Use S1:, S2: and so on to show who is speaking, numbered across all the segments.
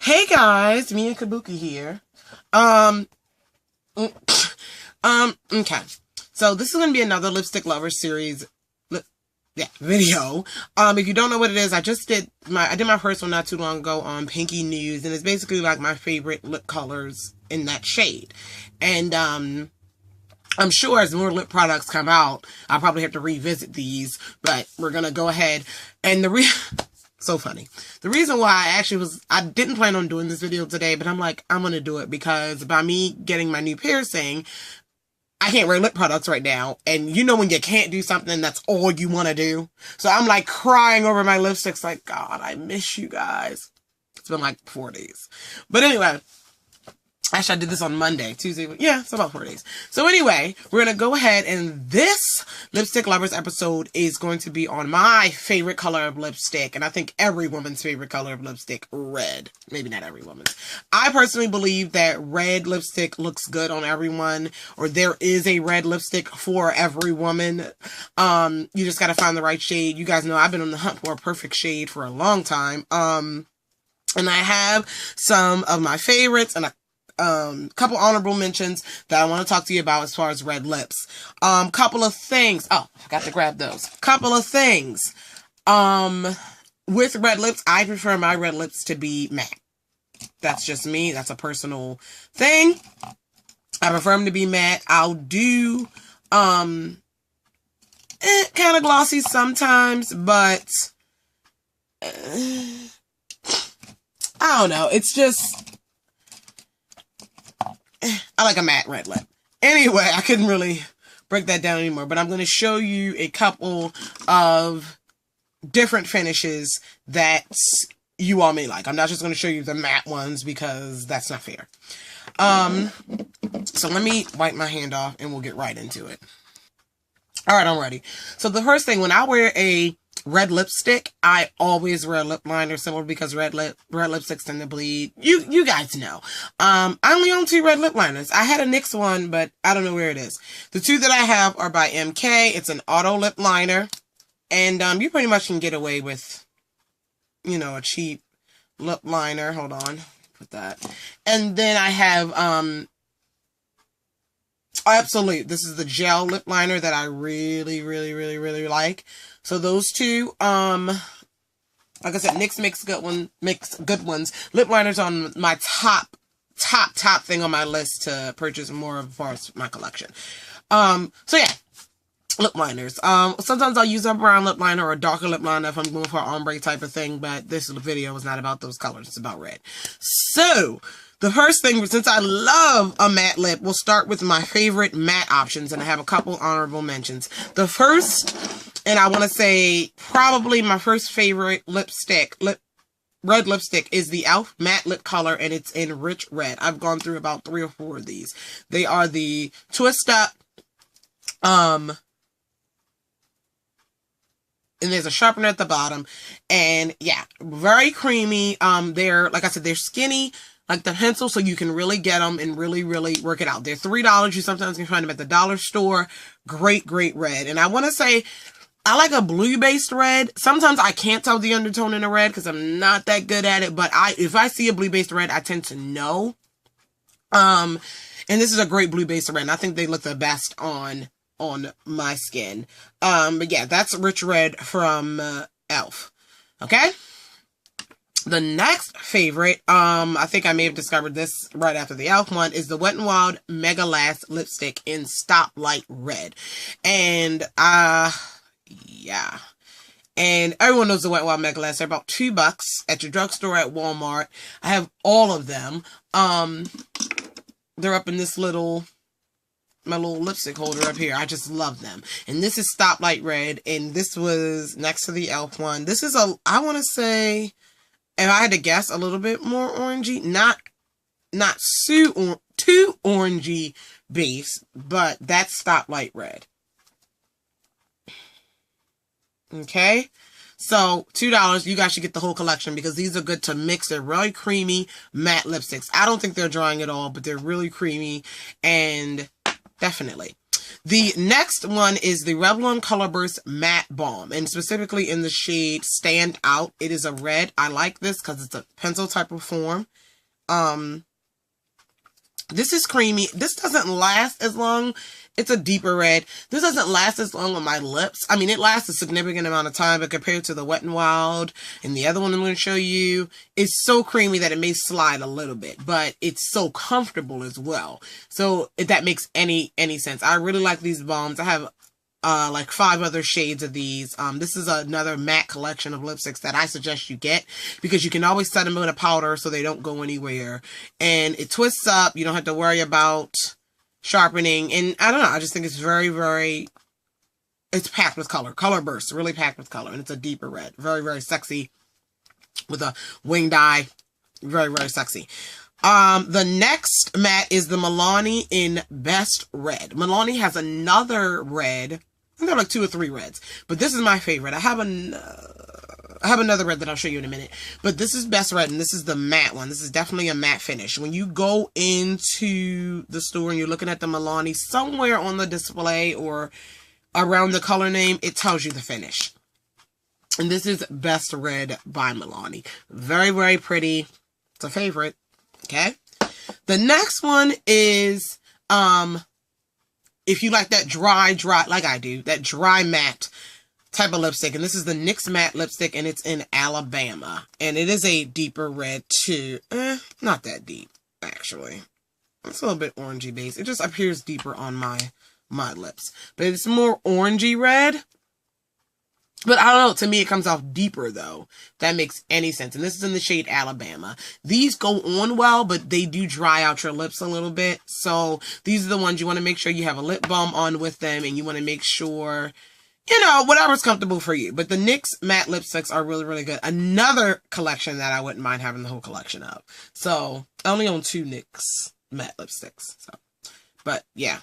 S1: Hey guys, me and Kabuki here. Um, okay. So this is gonna be another Lipstick Lover series, video. If you don't know what it is, I did my first one not too long ago on Pinky News, and it's basically like my favorite lip colors in that shade. And I'm sure as more lip products come out, I'll probably have to revisit these, but we're gonna go ahead. And so funny. The reason why I didn't plan on doing this video today, but I'm like, I'm going to do it because by me getting my new piercing, I can't wear lip products right now. And you know when you can't do something, that's all you want to do. So I'm like crying over my lipsticks like, God, I miss you guys. It's been like 4 days. But anyway, actually I did this on Monday, Tuesday. Yeah, it's about 4 days. So anyway, we're going to go ahead, and this Lipstick Lovers episode is going to be on my favorite color of lipstick. And I think every woman's favorite color of lipstick, red. Maybe not every woman's. I personally believe that red lipstick looks good on everyone, or there is a red lipstick for every woman. You just got to find the right shade. You guys know I've been on the hunt for a perfect shade for a long time. And I have some of my favorites and a couple honorable mentions that I want to talk to you about as far as red lips. Couple of things. Oh, I forgot to grab those. Couple of things. With red lips, I prefer my red lips to be matte. That's just me. That's a personal thing. I prefer them to be matte. I'll do, kind of glossy sometimes, but, I don't know. It's just, I like a matte red lip. Anyway, I couldn't really break that down anymore, but I'm going to show you a couple of different finishes that you all may like. I'm not just going to show you the matte ones because that's not fair. So let me wipe my hand off and we'll get right into it. All right, I'm ready. So the first thing, when I wear a red lipstick, I always wear a lip liner, simply because red lipsticks tend to bleed. You guys know. I only own 2 red lip liners. I had a NYX one, but I don't know where it is. The 2 that I have are by MK. It's an auto lip liner. And you pretty much can get away with, you know, a cheap lip liner. Hold on. Put that. And then I have Absolute. This is the gel lip liner that I really, really, really, really like. So those 2, like I said, NYX makes good ones. Lip liners on my top thing on my list to purchase more of as far as my collection. So yeah, lip liners. Sometimes I'll use a brown lip liner or a darker lip liner if I'm going for an ombre type of thing, but this video is not about those colors. It's about red. So the first thing, since I love a matte lip, we'll start with my favorite matte options, and I have a couple honorable mentions. The first, and I want to say probably my first favorite red lipstick, is the e.l.f. matte lip color, and it's in rich red. I've gone through about 3 or 4 of these. They are the twist up, and there's a sharpener at the bottom, and yeah, very creamy. They're, like I said, they're skinny, like the pencil, so you can really get them and really, really work it out. They're $3. You sometimes can find them at the dollar store. Great, great red. And I want to say, I like a blue-based red. Sometimes I can't tell the undertone in a red because I'm not that good at it, but if I see a blue-based red, I tend to know. And this is a great blue-based red, and I think they look the best on my skin. But yeah, that's rich red from e.l.f. Okay? The next favorite, I think I may have discovered this right after the e.l.f. one, is the Wet n Wild Mega Last Lipstick in Stoplight Red. And, yeah. And everyone knows the Wet n Wild Mega Last. They're about $2 at your drugstore, at Walmart. I have all of them. They're up in this my little lipstick holder up here. I just love them. And this is Stoplight Red, and this was next to the e.l.f. one. This is I want to say, if I had to guess, a little bit more orangey. Not too orangey base, but that's Stoplight Red. Okay? So, $2, you guys should get the whole collection because these are good to mix. They're really creamy matte lipsticks. I don't think they're drying at all, but they're really creamy, and definitely. The next one is the Revlon Colorburst Matte Balm, and specifically in the shade Stand Out. It is a red. I like this because it's a pencil type of form. This is creamy. This doesn't last as long. It's a deeper red. This doesn't last as long on my lips. I mean, it lasts a significant amount of time, but compared to the Wet n Wild and the other one I'm going to show you, it's so creamy that it may slide a little bit, but it's so comfortable as well. So if that makes any sense. I really like these balms. I have like 5 other shades of these. This is another matte collection of lipsticks that I suggest you get because you can always set them in a powder so they don't go anywhere. And it twists up. You don't have to worry about sharpening. And I don't know. I just think it's very, very, it's packed with color. Color bursts, really packed with color. And it's a deeper red. Very, very sexy with a winged eye. Very, very sexy. The next matte is the Milani in Best Red. Milani has another red. I think there are like 2 or 3 reds, but this is my favorite. I have another red that I'll show you in a minute, but this is Best Red, and this is the matte one. This is definitely a matte finish. When you go into the store and you're looking at the Milani, somewhere on the display or around the color name, it tells you the finish. And this is Best Red by Milani. Very, very pretty. It's a favorite. Okay. The next one is, if you like that dry, like I do, that dry matte type of lipstick. And this is the NYX Matte Lipstick, and it's in Alabama. And it is a deeper red too. Not that deep, actually. It's a little bit orangey based. It just appears deeper on my lips. But it's more orangey red. But I don't know, to me it comes off deeper though, if that makes any sense. And this is in the shade Alabama. These go on well, but they do dry out your lips a little bit. So these are the ones you want to make sure you have a lip balm on with them, and you want to make sure, you know, whatever's comfortable for you. But the NYX matte lipsticks are really, really good. Another collection that I wouldn't mind having the whole collection of. So I only own 2 NYX matte lipsticks. So, but yeah.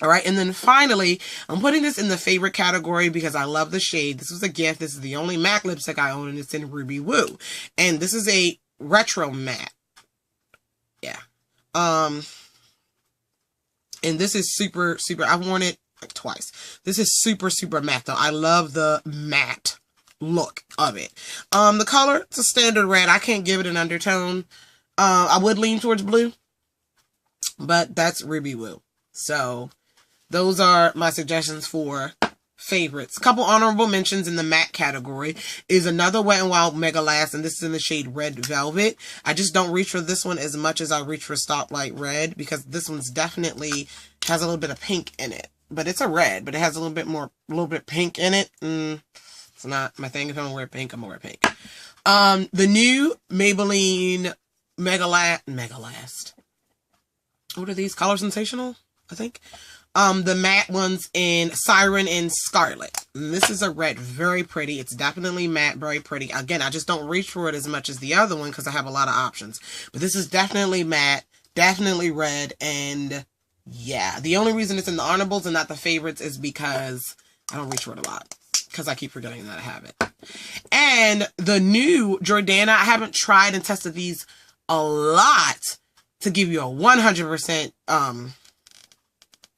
S1: All right, and then finally, I'm putting this in the favorite category because I love the shade. This was a gift. This is the only MAC lipstick I own, and it's in Ruby Woo. And this is a retro matte. Yeah. And this is super, super, I've worn it like twice. This is super, super matte, though. I love the matte look of it. The color, it's a standard red. I can't give it an undertone. I would lean towards blue, but that's Ruby Woo. So those are my suggestions for favorites. A couple honorable mentions in the matte category is another Wet n Wild Mega Last, and this is in the shade Red Velvet. I just don't reach for this one as much as I reach for Stoplight Red, because this one's definitely has a little bit of pink in it. But it's a red, but it has a little bit pink in it. It's not my thing. If I'm gonna wear pink, I'm gonna wear pink. The new Maybelline Mega Last. What are these? Color Sensational, I think. The matte ones in Siren and Scarlet. And this is a red, very pretty. It's definitely matte, very pretty. Again, I just don't reach for it as much as the other one because I have a lot of options. But this is definitely matte, definitely red, and yeah. The only reason it's in the honorables and not the favorites is because I don't reach for it a lot. Because I keep forgetting that I have it. And the new Jordana, I haven't tried and tested these a lot to give you a 100%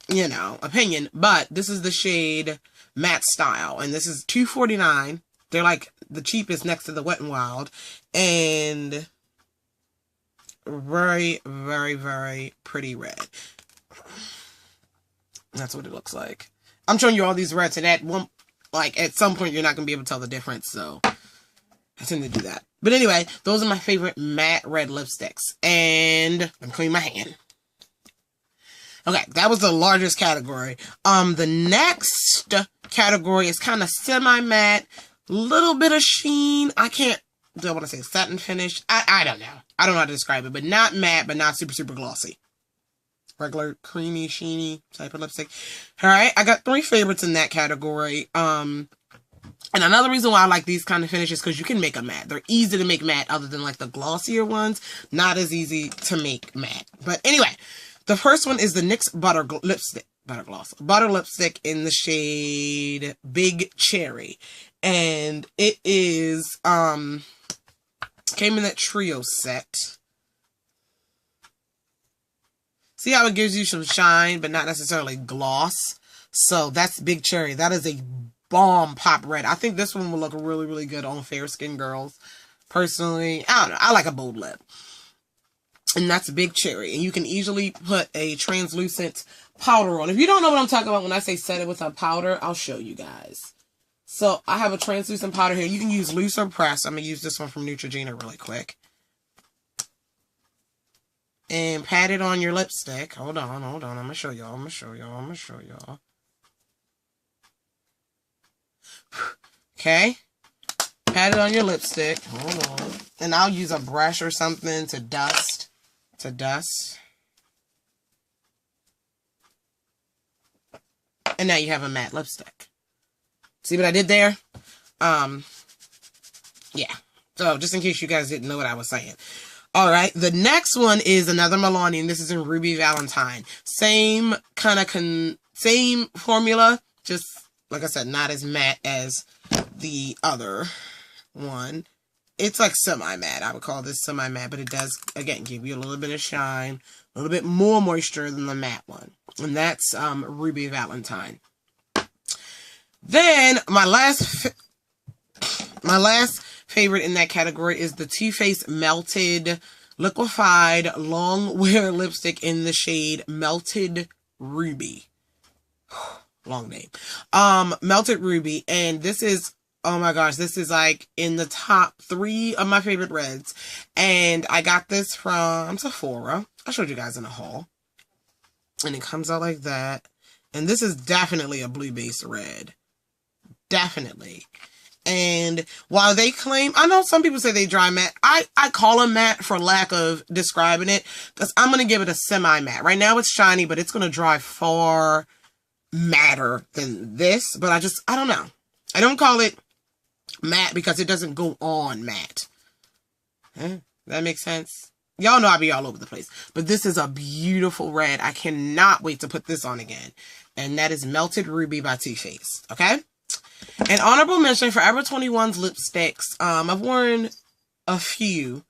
S1: you know, opinion, but this is the shade Matte Style, and this is $2.49. They're like the cheapest next to the Wet n Wild, and very, very, very pretty red. That's what it looks like. I'm showing you all these reds, and at one, like at some point, you're not gonna be able to tell the difference. So I tend to do that. But anyway, those are my favorite matte red lipsticks, and I'm cleaning my hand. Okay, that was the largest category. The next category is kind of semi-matte, little bit of sheen. I want to say satin finish. I don't know. I don't know how to describe it, but not matte, but not super, super glossy. Regular creamy, sheeny type of lipstick. All right, I got 3 favorites in that category. And another reason why I like these kind of finishes is because you can make a matte. They're easy to make matte, other than like the glossier ones. Not as easy to make matte. But anyway, the first one is the NYX Butter Lipstick in the shade Big Cherry. And it is, came in that trio set. See how it gives you some shine, but not necessarily gloss? So that's Big Cherry. That is a bomb pop red. I think this one will look really, really good on fair skin girls. Personally, I don't know. I like a bold lip. And that's Big Cherry. And you can easily put a translucent powder on. If you don't know what I'm talking about when I say set it with a powder, I'll show you guys. So I have a translucent powder here. You can use loose or press. I'm going to use this one from Neutrogena really quick. And pat it on your lipstick. Hold on. I'm going to show y'all. Okay. Pat it on your lipstick. Hold on. And I'll use a brush or something to dust. And now you have a matte lipstick. See what I did there? Yeah. So, just in case you guys didn't know what I was saying. Alright, the next one is another Milani, and this is in Ruby Valentine. Same kind of, same formula, just, like I said, not as matte as the other one. It's like semi-matte. I would call this semi-matte, but it does, again, give you a little bit of shine, a little bit more moisture than the matte one. And that's Ruby Valentine. Then, my last favorite in that category is the Too Faced Melted Liquefied Long Wear Lipstick in the shade Melted Ruby. Long name. Melted Ruby. And this is, oh my gosh, this is like in the top 3 of my favorite reds. And I got this from Sephora. I showed you guys in a haul. And it comes out like that. And this is definitely a blue-based red. Definitely. And while they claim, I know some people say they dry matte. I call them matte for lack of describing it. Because I'm going to give it a semi-matte. Right now it's shiny, but it's going to dry far matter than this. But I don't know. I don't call it matte because it doesn't go on matte. That makes sense? Y'all know I be all over the place. But this is a beautiful red. I cannot wait to put this on again. And that is Melted Ruby by Too Faced. Okay? An honorable mention, Forever 21's lipsticks. I've worn a few.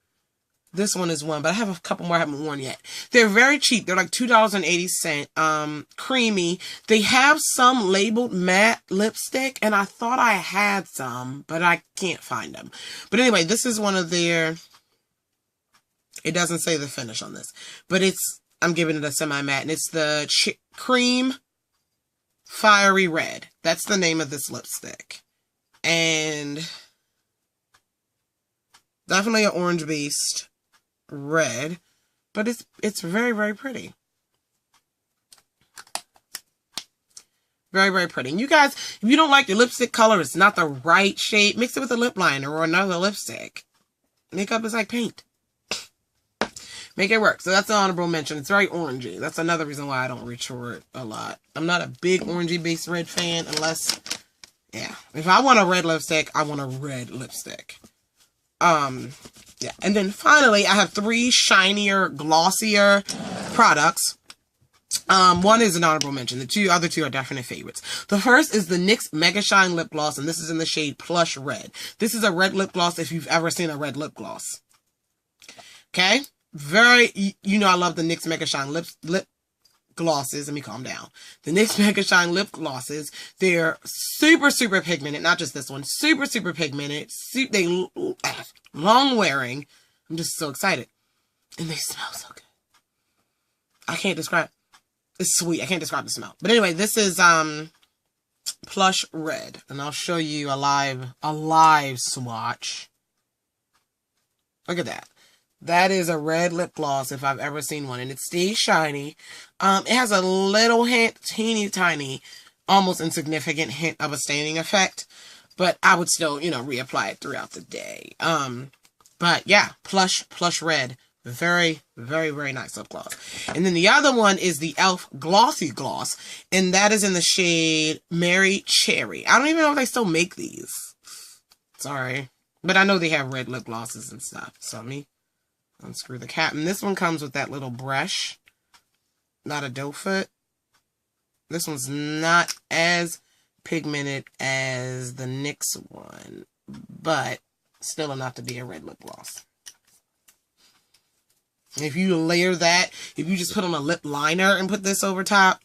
S1: This one is one, but I have a couple more I haven't worn yet. They're very cheap. They're like $2.80. Creamy. They have some labeled matte lipstick, and I thought I had some, but I can't find them. But anyway, this is one of their... It doesn't say the finish on this, but I'm giving it a semi-matte, and it's the Cream Fiery Red. That's the name of this lipstick. And definitely an orange-based red, but it's very, very pretty. Very, very pretty. And you guys, if you don't like your lipstick color, it's not the right shade, mix it with a lip liner or another lipstick. Makeup is like paint. Make it work. So that's an honorable mention. It's very orangey. That's another reason why I don't reach for it a lot. I'm not a big orangey-based red fan unless, yeah. If I want a red lipstick, I want a red lipstick. Yeah. And then finally, I have 3 shinier, glossier products. One is an honorable mention. The other two are definite favorites. The first is the NYX Mega Shine Lip Gloss, and this is in the shade Plush Red. This is a red lip gloss if you've ever seen a red lip gloss. Okay? You know I love the NYX Mega Shine lip glosses. Let me calm down. The NYX Mega Shine lip glosses, they're super, super pigmented. Not just this one. Super, super pigmented. They long wearing. I'm just so excited. And they smell so good. I can't describe. It's sweet. I can't describe the smell. But anyway, this is Plush Red. And I'll show you a live swatch. Look at that. That is a red lip gloss if I've ever seen one. And it stays shiny. It has a little hint, teeny tiny, almost insignificant hint of a staining effect. But I would still, reapply it throughout the day. But yeah, Plush Red. Very, very, very nice lip gloss. And then the other one is the e.l.f. Glossy Gloss. And that is in the shade Mary Cherry. I don't even know if they still make these. Sorry. But I know they have red lip glosses and stuff. So let me unscrew the cap. And this one comes with that little brush. Not a doe foot. This one's not as pigmented as the NYX one. But still enough to be a red lip gloss. If you layer that, if you just put on a lip liner and put this over top,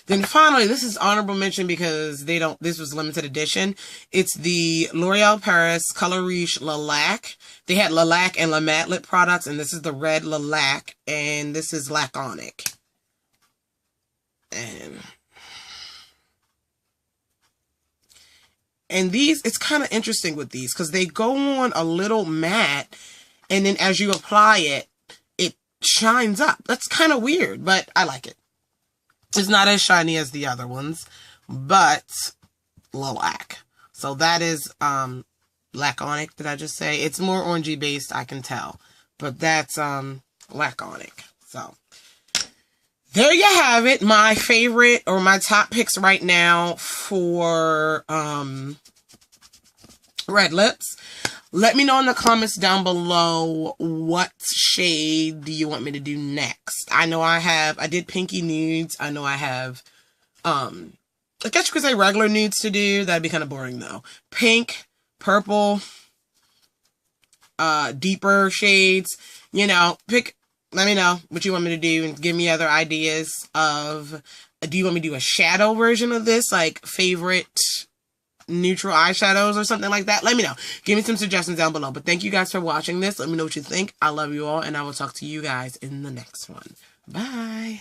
S1: Then finally, this is honorable mention because this was limited edition. It's the L'Oreal Paris Color Riche Lilac. They had Lilac and La Matte lip products, and this is the red Lilac, and this is Laconic. And these, it's kind of interesting with these because they go on a little matte, and then as you apply it, it shines up. That's kind of weird, but I like it. It's not as shiny as the other ones, but lilac. So that is Laconic, did I just say? It's more orangey based, I can tell. But that's Laconic. So there you have it. My favorite or my top picks right now for red lips. Let me know in the comments down below what shade do you want me to do next. I know I did pinky nudes. I know I have, I guess you could say regular nudes to do. That'd be kind of boring though. Pink, purple, deeper shades. You know, let me know what you want me to do and give me other ideas of, do you want me to do a shadow version of this? Like favorite neutral eyeshadows or something like that? Let me know. Give me some suggestions down below. But thank you guys for watching this. Let me know what you think. I love you all, and I will talk to you guys in the next one. Bye.